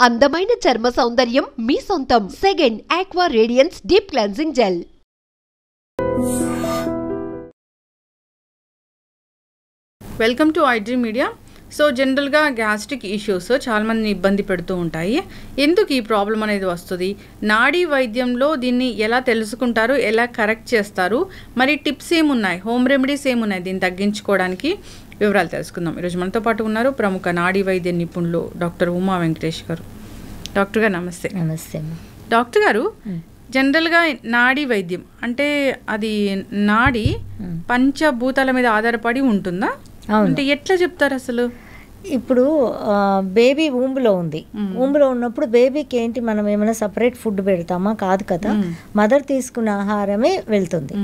అందమైన చర్మ సౌందర్యం మీ సొంతం. Second aqua radiance deep cleansing gel. Welcome to iDream media. So జనరల్గా గ్యాస్ట్రిక్ ఇష్యూస్ చాలామంది ఇబ్బంది పెడుతూ ఉంటాయి. ఎందుకు ఈ ప్రాబ్లం అనేది వస్తుంది, నాడీ వైద్యంలో దీన్ని ఎలా తెలుసుకుంటారు, ఎలా కరెక్ట్ చేస్తారు, మరి టిప్స్ ఏమున్నాయి, హోమ్ రెమెడీస్ ఏమున్నాయి దీన్ని తగ్గించుకోవడానికి, వివరాలు తెలుసుకుందాం. ఈరోజు మనతో పాటు ఉన్నారు ప్రముఖ నాడీ వైద్య నిపుణులు డాక్టర్ ఉమా వెంకటేష్ గారు. డాక్టర్ గారు నమస్తే. నమస్తే. డాక్టర్ గారు, జనరల్గా నాడీ వైద్యం అంటే అది నాడీ పంచభూతాల మీద ఆధారపడి ఉంటుందా, అంటే ఎట్లా చెప్తారు అసలు? ఇప్పుడు బేబీ ఊంబులో ఉంది, ఊంబులో ఉన్నప్పుడు బేబీకి ఏంటి, మనం ఏమైనా సపరేట్ ఫుడ్ పెడతామా? కాదు కదా, మదర్ తీసుకున్న ఆహారమే వెళ్తుంది.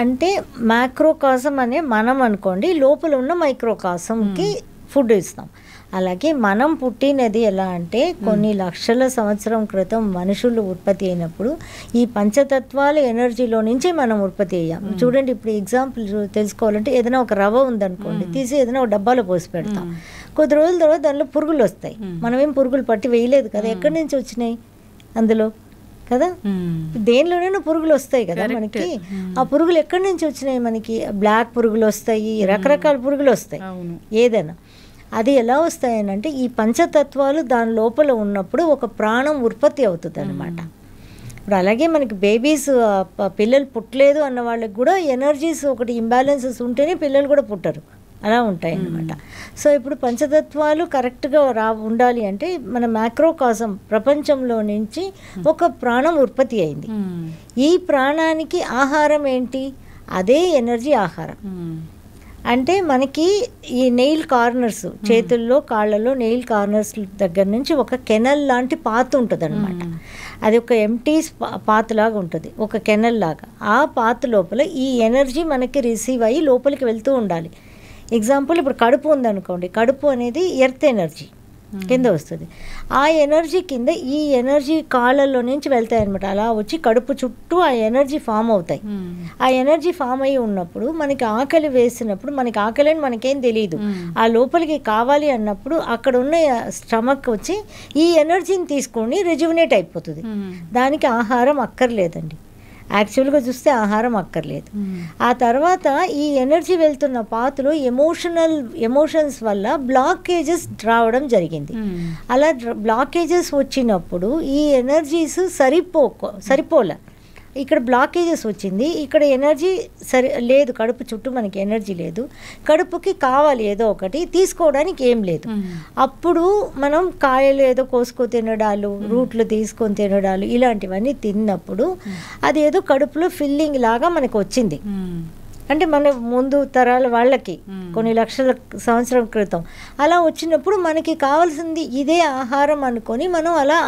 అంటే మ్యాక్రోకాసం అనే మనం అనుకోండి, లోపల ఉన్న మైక్రోకాసంకి ఫుడ్ ఇస్తాం. అలాగే మనం పుట్టినది ఎలా అంటే కొన్ని లక్షల సంవత్సరం క్రితం మనుషులు ఉత్పత్తి అయినప్పుడు ఈ పంచతత్వాల ఎనర్జీలో నుంచి మనం ఉత్పత్తి అయ్యాం. చూడండి, ఇప్పుడు ఎగ్జాంపుల్ తెలుసుకోవాలంటే ఏదైనా ఒక రవ్వ ఉందనుకోండి, తీసి ఏదైనా ఒక డబ్బాలో పోసి పెడతాం. కొద్ది రోజుల తర్వాత దానిలో పురుగులు వస్తాయి. మనమేం పురుగులు పట్టి వేయలేదు కదా, ఎక్కడి నుంచి వచ్చినాయి అందులో కదా, దేనిలోనైనా పురుగులు వస్తాయి కదా మనకి. ఆ పురుగులు ఎక్కడి నుంచి వచ్చినాయి? మనకి బ్లాక్ పురుగులు వస్తాయి, రకరకాల పురుగులు వస్తాయి. ఏదైనా అది ఎలా వస్తాయనంటే ఈ పంచతత్వాలు దాని లోపల ఉన్నప్పుడు ఒక ప్రాణం ఉత్పత్తి అవుతుంది అన్నమాట. ఇప్పుడు అలాగే మనకి బేబీస్ పిల్లలు పుట్టలేదు అన్న వాళ్ళకి కూడా ఎనర్జీస్ ఒకటి ఇంబ్యాలెన్సెస్ ఉంటేనే పిల్లలు కూడా పుట్టరు, అలా ఉంటాయి అన్నమాట. సో ఇప్పుడు పంచతత్వాలు కరెక్ట్గా ఉండాలి అంటే మన మ్యాక్రోకాసం ప్రపంచంలో నుంచి ఒక ప్రాణం ఉత్పత్తి అయింది. ఈ ప్రాణానికి ఆహారం ఏంటి? అదే ఎనర్జీ ఆహారం. అంటే మనకి ఈ నెయిల్ కార్నర్స్, చేతుల్లో కాళ్ళలో నెయిల్ కార్నర్స్ దగ్గర నుంచి ఒక కెనల్ లాంటి పాత్ ఉంటుంది అనమాట. అది ఒక ఎంటీ పాత్ లాగా ఉంటుంది, ఒక కెనల్ లాగా. ఆ పాత్ లోపల ఈ ఎనర్జీ మనకి రిసీవ్ అయ్యి లోపలికి వెళ్తూ ఉండాలి. ఎగ్జాంపుల్ ఇప్పుడు కడుపు ఉందనుకోండి, కడుపు అనేది ఎర్త్ ఎనర్జీ కింద వస్తుంది. ఆ ఎనర్జీ కింద ఈ ఎనర్జీ కాళ్ళల్లో నుంచి వెళ్తాయి అనమాట. అలా వచ్చి కడుపు చుట్టూ ఆ ఎనర్జీ ఫామ్ అవుతాయి. ఆ ఎనర్జీ ఫామ్ అయ్యి ఉన్నప్పుడు మనకి ఆకలి వేసినప్పుడు, మనకి ఆకలి అని మనకేం తెలియదు, ఆ లోపలికి కావాలి అన్నప్పుడు అక్కడ ఉన్న స్టమక్ వచ్చి ఈ ఎనర్జీని తీసుకొని రెజ్యువినేట్ అయిపోతుంది. దానికి ఆహారం అక్కర్లేదండి. యాక్చువల్గా చూస్తే ఆహారం అక్కర్లేదు. ఆ తర్వాత ఈ ఎనర్జీ వెళ్తున్న పాత్రలో ఎమోషన్స్ వల్ల బ్లాకేజెస్ రావడం జరిగింది. అలా బ్లాకేజెస్ వచ్చినప్పుడు ఈ ఎనర్జీస్ సరిపోలే. ఇక్కడ బ్లాకేజెస్ వచ్చింది, ఇక్కడ ఎనర్జీ లేదు, కడుపు చుట్టూ మనకి ఎనర్జీ లేదు, కడుపుకి కావాలి ఏదో ఒకటి, తీసుకోవడానికి ఏం లేదు. అప్పుడు మనం కాయలు ఏదో కోసుకో తినడాలు, రూట్లు తీసుకొని తినడాలు, ఇలాంటివన్నీ తిన్నప్పుడు అది ఏదో కడుపులో ఫిల్లింగ్ లాగా మనకు వచ్చింది. అంటే మన ముందు తరాల వాళ్ళకి కొన్ని లక్షల సంవత్సరం క్రితం అలా వచ్చినప్పుడు మనకి కావాల్సింది ఇదే ఆహారం అనుకొని మనం అలా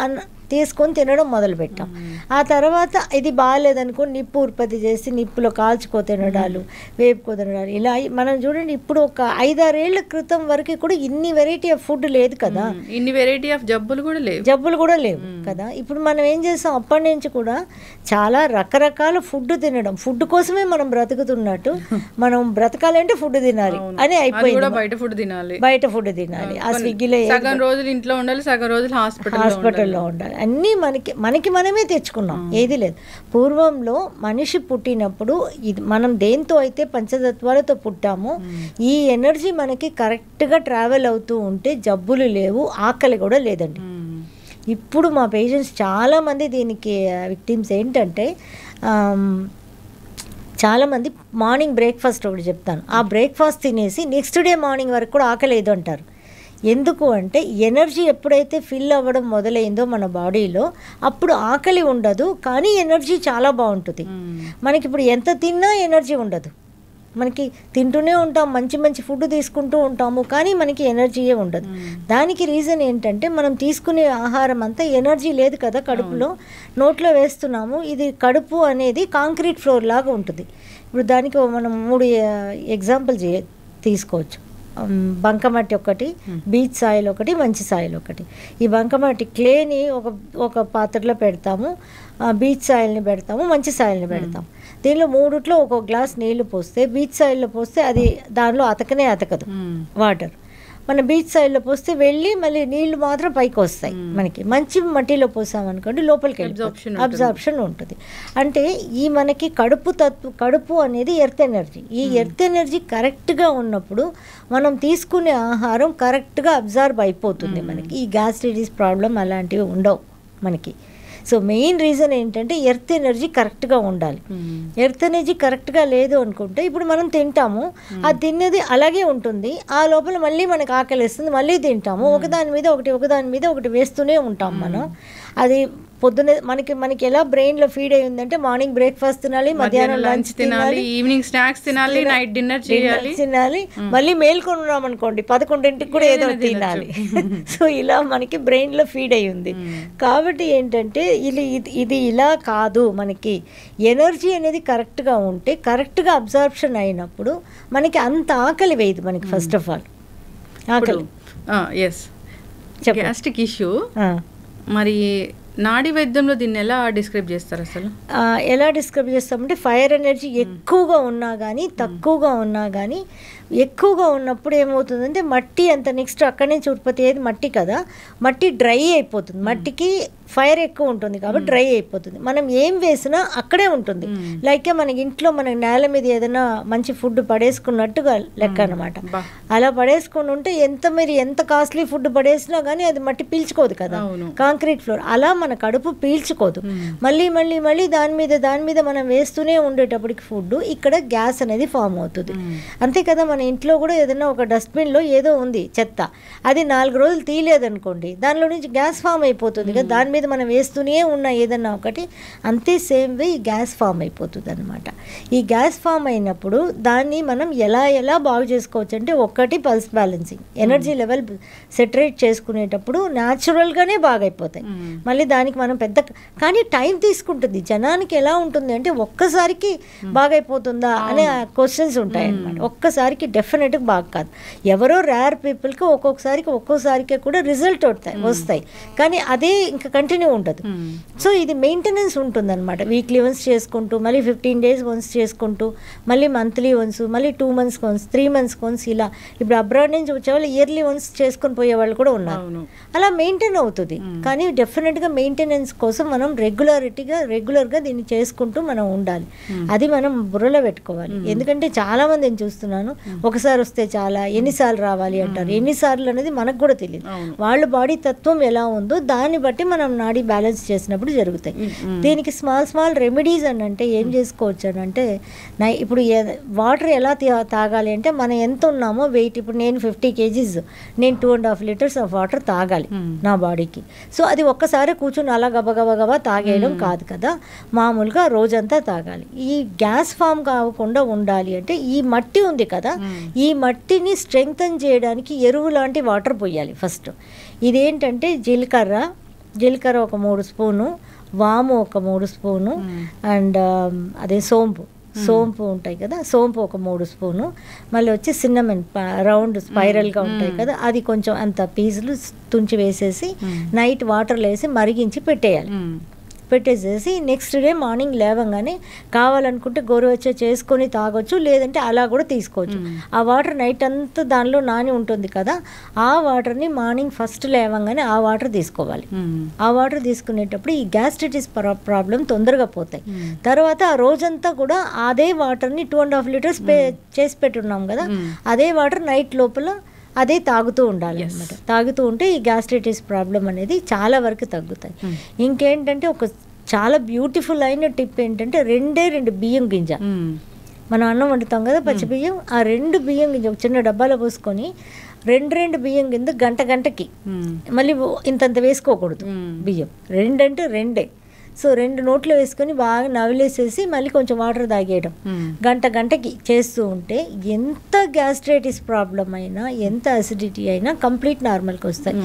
తీసుకొని తినడం మొదలుపెట్టాం. ఆ తర్వాత ఇది బాగాలేదనుకో నిప్పు ఉత్పత్తి చేసి నిప్పులో కాల్చుకో తినడాలు, వేపుకో తినడాలు, ఇలా మనం చూడండి. ఇప్పుడు ఒక 5-6 ఏళ్ల క్రితం వరకు కూడా ఇన్ని వెరైటీ ఆఫ్ ఫుడ్ లేదు కదా, ఇన్ని వెరైటీ ఆఫ్ జబ్బులు కూడా లేవు కదా. ఇప్పుడు మనం ఏం చేస్తాం, అప్పటి నుంచి కూడా చాలా రకరకాల ఫుడ్ తినడం, ఫుడ్ కోసమే మనం బ్రతుకుతున్నట్టు, మనం బ్రతకాలంటే ఫుడ్ తినాలి అని అయిపోయింది. బయట ఫుడ్ తినాలి. ఆ స్విగ్గీలో సగం రోజులు ఇంట్లో ఉండాలి, సగం రోజులు హాస్పిటల్లో ఉండాలి. అన్నీ మనకి మనమే తెచ్చుకున్నాం, ఏది లేదు. పూర్వంలో మనిషి పుట్టినప్పుడు ఇది మనం దేంతో అయితే పంచతత్వాలతో పుట్టామో ఈ ఎనర్జీ మనకి కరెక్ట్గా ట్రావెల్ అవుతూ ఉంటే జబ్బులు లేవు, ఆకలి కూడా లేదండి. ఇప్పుడు మా పేషెంట్స్ చాలామంది దీనికి విక్టిమ్స్ ఏంటంటే, చాలామంది మార్నింగ్ బ్రేక్ఫాస్ట్ ఒకటి చెప్తాను, ఆ బ్రేక్ఫాస్ట్ తినేసి నెక్స్ట్ డే మార్నింగ్ వరకు కూడా ఆకలేదు అంటారు. ఎందుకు అంటే ఎనర్జీ ఎప్పుడైతే ఫిల్ అవ్వడం మొదలైందో మన బాడీలో అప్పుడు ఆకలి ఉండదు, కానీ ఎనర్జీ చాలా బాగుంటుంది. మనకి ఇప్పుడు ఎంత తిన్నా ఎనర్జీ ఉండదు. మనకి తింటూనే ఉంటాం, మంచి మంచి ఫుడ్ తీసుకుంటూ ఉంటాము, కానీ మనకి ఎనర్జీయే ఉండదు. దానికి రీజన్ ఏంటంటే మనం తీసుకునే ఆహారం అంతా ఎనర్జీ లేదు కదా, కడుపులో నోట్లో వేస్తున్నాము. ఇది కడుపు అనేది కాంక్రీట్ ఫ్లోర్ లాగా ఉంటుంది. ఇప్పుడు దానికి మనం 3 ఎగ్జాంపుల్ తీసుకోవచ్చు. బంకమట్టి ఒకటి, బీచ్ సాయిల్ ఒకటి, మంచి సాయిల్ ఒకటి. ఈ బంకమట్టి క్లేని ఒక పాత్రలో పెడతాము, బీచ్ సాయిల్ని పెడతాము, మంచి సాయిల్ని పెడతాము. దీనిలో 3 ఒక్కొక్క గ్లాస్ నీళ్లు పోస్తే, బీచ్ సాయిల్లో పోస్తే అది దానిలో అతకదు వాటర్. మన బీచ్ సైడ్లో పోస్తే వెళ్ళి మళ్ళీ నీళ్లు మాత్రం పైకి వస్తాయి. మనకి మంచి మట్టిలో పోసామనుకోండి లోపలికి వెళ్ళి అబ్జార్ప్షన్ ఉంటుంది. అంటే ఈ మనకి కడుపు అనేది ఎర్త్ ఎనర్జీ. ఈ ఎర్త్ ఎనర్జీ కరెక్ట్గా ఉన్నప్పుడు మనం తీసుకునే ఆహారం కరెక్ట్గా అబ్జార్బ్ అయిపోతుంది. మనకి ఈ గ్యాస్ట్రైటిస్ ప్రాబ్లం అలాంటివి ఉండవు మనకి. సో మెయిన్ రీజన్ ఏంటంటే ఎర్త్ ఎనర్జీ కరెక్ట్గా ఉండాలి. ఎర్త్ ఎనర్జీ కరెక్ట్గా లేదు అనుకుంటే ఇప్పుడు మనం తింటాము, అది తిన్నది అలాగే ఉంటుంది, ఆ లోపల మళ్ళీ మనకు ఆకలిస్తుంది, మళ్ళీ తింటాము, ఒకదాని మీద ఒకటి వేస్తూనే ఉంటాం మనం. అది పొద్దున్న మనకి ఎలా బ్రెయిన్లో ఫీడ్ అయి ఉందంటే మార్నింగ్ బ్రేక్ఫాస్ట్ తినాలి, మధ్యాహ్నం లంచ్ తినాలి, ఈవినింగ్ స్నాక్స్ తినాలి, నైట్ డిన్నర్ తినాలి, మళ్ళీ మేల్కొని ఉన్నాం అనుకోండి 11ంటికి కూడా ఏదో తినాలి. సో ఇలా మనకి బ్రెయిన్లో ఫీడ్ అయి ఉంది. కాబట్టి ఏంటంటే ఇది ఇలా కాదు. మనకి ఎనర్జీ అనేది కరెక్ట్గా ఉంటే కరెక్ట్గా అబ్జార్ప్షన్ అయినప్పుడు మనకి అంత ఆకలి వేయదు మనకి. ఫస్ట్ ఆఫ్ ఆల్ ఆకలి గ్యాస్ట్రిక్ ఇష్యూ మరి నాడీ వైద్యంలో దీన్ని ఎలా డిస్క్రైబ్ చేస్తారు? అసలు ఎలా డిస్క్రైబ్ చేస్తామంటే ఫైర్ ఎనర్జీ ఎక్కువగా ఉన్నా కానీ తక్కువగా ఉన్నా కానీ, ఎక్కువగా ఉన్నప్పుడు ఏమవుతుందంటే మట్టి అంత నెక్స్ట్ అక్కడి నుంచి ఉత్పత్తి అయ్యేది మట్టి కదా, మట్టి డ్రై అయిపోతుంది. మట్టికి ఫైర్ ఎక్కువ ఉంటుంది కాబట్టి డ్రై అయిపోతుంది. మనం ఏం వేసినా అక్కడే ఉంటుంది. లైక్ మనకి ఇంట్లో మన నేల మీద ఏదైనా మంచి ఫుడ్ పడేసుకున్నట్టుగా లెక్క అనమాట. అలా పడేసుకుని ఉంటే ఎంత కాస్ట్లీ ఫుడ్ పడేసినా కానీ అది మట్టి పీల్చుకోదు కదా, కాంక్రీట్ ఫ్లోర్ అలా మన కడుపు పీల్చుకోదు. మళ్ళీ దాని మీద మనం వేస్తూనే ఉండేటప్పటికి ఫుడ్ ఇక్కడ గ్యాస్ అనేది ఫామ్ అవుతుంది. అంతే కదా, మన ఇంట్లో కూడా ఏదైనా ఒక డస్ట్బిన్లో ఏదో ఉంది చెత్త, అది 4 రోజులు తీయలేదనుకోండి దానిలో నుంచి గ్యాస్ ఫామ్ అయిపోతుంది కదా, దాని మీద మనం వేస్తూనే ఉన్న ఏదన్నా ఒకటి. అంతే సేమ్ వే ఈ గ్యాస్ ఫామ్ అయిపోతుంది అనమాట. ఈ గ్యాస్ ఫామ్ అయినప్పుడు దాన్ని మనం ఎలా బాగు చేసుకోవచ్చు అంటే, ఒకటి పల్స్ బ్యాలెన్సింగ్, ఎనర్జీ లెవెల్ సెటరేట్ చేసుకునేటప్పుడు న్యాచురల్గానే బాగైపోతాయి. మళ్ళీ దానికి మనం కానీ టైం తీసుకుంటుంది. జనానికి ఎలా ఉంటుంది అంటే ఒక్కసారికి బాగైపోతుందా అనే క్వశ్చన్స్ ఉంటాయి అన్నమాట. ఒక్కసారికి డెఫినెట్గా బాగా కాదు. ఎవరో రేర్ పీపుల్కి ఒక్కోసారికి కూడా రిజల్ట్ వస్తాయి, కానీ అదే ఇంకా కంటిన్యూ ఉండదు. సో ఇది మెయింటెనెన్స్ ఉంటుందన్నమాట. వీక్లీ వన్స్ చేసుకుంటూ, మళ్ళీ 15 days వన్స్ చేసుకుంటూ, మళ్ళీ మంత్లీ వన్స్, మళ్ళీ 2 months వన్స్, 3 months వన్స్, ఇలా. ఇప్పుడు అబ్రాడ్ నుంచి వచ్చేవాళ్ళు ఇయర్లీ వన్స్ చేసుకొని పోయే వాళ్ళు కూడా ఉన్నారు. అలా మెయింటైన్ అవుతుంది. కానీ డెఫినెట్గా మెయింటెనెన్స్ కోసం మనం రెగ్యులర్గా దీన్ని చేసుకుంటూ మనం ఉండాలి. అది మనం బుర్రలో పెట్టుకోవాలి. ఎందుకంటే చాలా మందిని చూస్తున్నాను, ఒకసారి వస్తే చాలా, ఎన్నిసార్లు రావాలి అంటారు. ఎన్నిసార్లు అనేది మనకు కూడా తెలియదు. వాళ్ళ బాడీ తత్వం ఎలా ఉందో దాన్ని బట్టి మనం నాడీ బ్యాలెన్స్ చేసినప్పుడు జరుగుతాయి. దీనికి స్మాల్ రెమెడీస్ అని అంటే ఏం చేసుకోవచ్చు అని అంటే, ఇప్పుడు వాటర్ ఎలా తాగాలి అంటే, మనం ఎంత ఉన్నామో వెయిట్, ఇప్పుడు నేను 50 kgs, నేను 2.5 liters ఆఫ్ వాటర్ తాగాలి నా బాడీకి. సో అది ఒక్కసారి కూర్చొని అలా గబగబా తాగేయడం కాదు కదా, మామూలుగా రోజంతా తాగాలి. ఈ గ్యాస్ ఫామ్ కాకుండా ఉండాలి అంటే ఈ మట్టి ఉంది కదా, ఈ మట్టిని స్ట్రెంగ్తన్ చేయడానికి ఎరువు లాంటి వాటర్ పోయాలి ఫస్ట్. ఇదేంటంటే జీలకర్ర ఒక 3 స్పూను, వాము ఒక 3 స్పూను, అండ్ అదే సోంపు ఉంటాయి కదా, సోంపు ఒక 3 స్పూను, మళ్ళీ వచ్చి సిన్నమన్ రౌండ్ స్పైరల్గా ఉంటాయి కదా, అది కొంచెం అంత పీసులు తుంచి వేసేసి నైట్ వాటర్లో వేసి మరిగించి పెట్టేసేసి నెక్స్ట్ డే మార్నింగ్ లేవగానే కావాలనుకుంటే గోరువెచ్చ చేసుకొని తాగొచ్చు, లేదంటే అలా కూడా తీసుకోవచ్చు. ఆ వాటర్ నైట్ అంతా దానిలో నాని ఉంటుంది కదా, ఆ వాటర్ని మార్నింగ్ ఫస్ట్ లేవగానే ఆ వాటర్ తీసుకోవాలి. ఆ వాటర్ తీసుకునేటప్పుడు ఈ గ్యాస్ట్రైటిస్ ప్రాబ్లం తొందరగా పోతాయి. తర్వాత ఆ రోజంతా కూడా అదే వాటర్ని 2.5 liters చేసి పెట్టున్నాం కదా, అదే వాటర్ నైట్ లోపల అదే తాగుతూ ఉండాలి అనమాట. తాగుతూ ఉంటే ఈ గ్యాస్ట్రైటిస్ ప్రాబ్లం అనేది చాలా వరకు తగ్గుతాయి. ఇంకేంటంటే ఒక చాలా బ్యూటిఫుల్ అయిన టిప్ ఏంటంటే, 2 బియ్యం గింజ, మనం అన్నం వండుతాం కదా పచ్చి బియ్యం, ఆ 2 బియ్యం గింజ ఒక చిన్న డబ్బాలో పోసుకొని 2 బియ్యం గింజ గంటకి, మళ్ళీ ఇంతంత వేసుకోకూడదు బియ్యం, 2 అంటే 2. సో 2 నోట్లో వేసుకొని బాగా నవిలేసేసి మళ్ళీ కొంచెం వాటర్ తాగేయడం గంటకి చేస్తూ ఉంటే ఎంత గ్యాస్ట్రైటిస్ ప్రాబ్లం అయినా, ఎంత అసిడిటీ అయినా కంప్లీట్ నార్మల్కి వస్తాయి.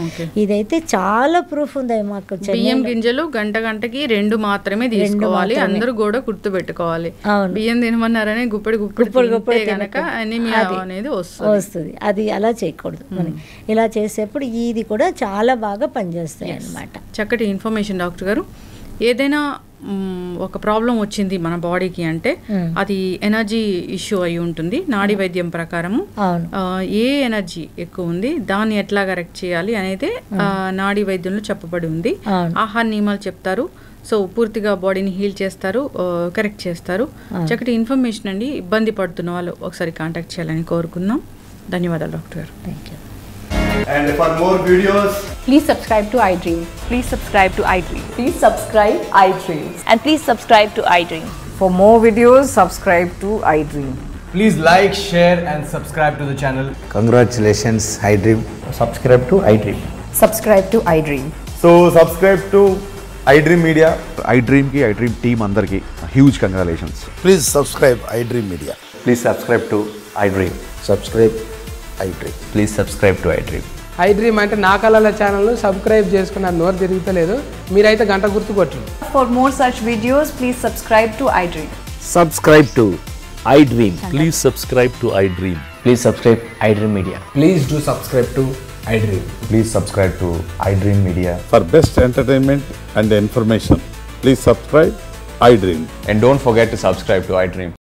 ఇదైతే చాలా ప్రూఫ్ ఉంది మాకు. బియ్యం గింజలు గంటకి 2 మాత్రమే తీసుకోవాలి, అందరూ కూడా గుర్తు పెట్టుకోవాలి. బియ్యం తినమన్నారని గుప్పడి కనుక అనీమియా అనేది వస్తుంది. అది అలా చేయకూడదు. మనం ఇలా చేసేప్పుడు ఇది కూడా చాలా బాగా పనిచేస్తాయి అన్నమాట. చక్కటి ఇన్ఫర్మేషన్ డాక్టర్ గారు. ఏదైనా ఒక ప్రాబ్లం వచ్చింది మన బాడీకి అంటే అది ఎనర్జీ ఇష్యూ అయి ఉంటుంది. నాడీ వైద్యం ప్రకారము ఏ ఎనర్జీ ఎక్కువ ఉంది దాన్ని ఎట్లా కరెక్ట్ చేయాలి అనేది నాడీ వైద్యంలో చెప్పబడి ఉంది. ఆహార నియమాలు చెప్తారు. సో పూర్తిగా బాడీని హీల్ చేస్తారు, కరెక్ట్ చేస్తారు. చక్కటి ఇన్ఫర్మేషన్ అండి. ఇబ్బంది పడుతున్న వాళ్ళు ఒకసారి కాంటాక్ట్ చేయాలని కోరుకుందాం. ధన్యవాదాలు డాక్టర్ గారు. Thank you. And for more videos, please subscribe to iDream. Please subscribe to iDream. Please subscribe iDream. And please subscribe to iDream. For more videos, subscribe to iDream. please like, share and subscribe to the channel. Congratulations, iDream. Subscribe to iDream. Subscribe to iDream. So subscribe to iDream Media. iDream ki iDream team andarki huge congratulations. Please subscribe iDream Media. Please subscribe to iDream. Subscribe iDream. Please subscribe to iDream. iDream అంటే నా కళల ఛానల్ను subscribe చేసుకున్న నోరు తిరుగుతలేదు. మీరైతే గంట గుర్తు కొట్టండి. For more such videos, please subscribe to iDream. Subscribe to iDream. Please subscribe to iDream. Please subscribe iDream Media. Please do subscribe to iDream. Please subscribe to iDream Media. For best entertainment and information, please subscribe iDream. And don't forget to subscribe to iDream.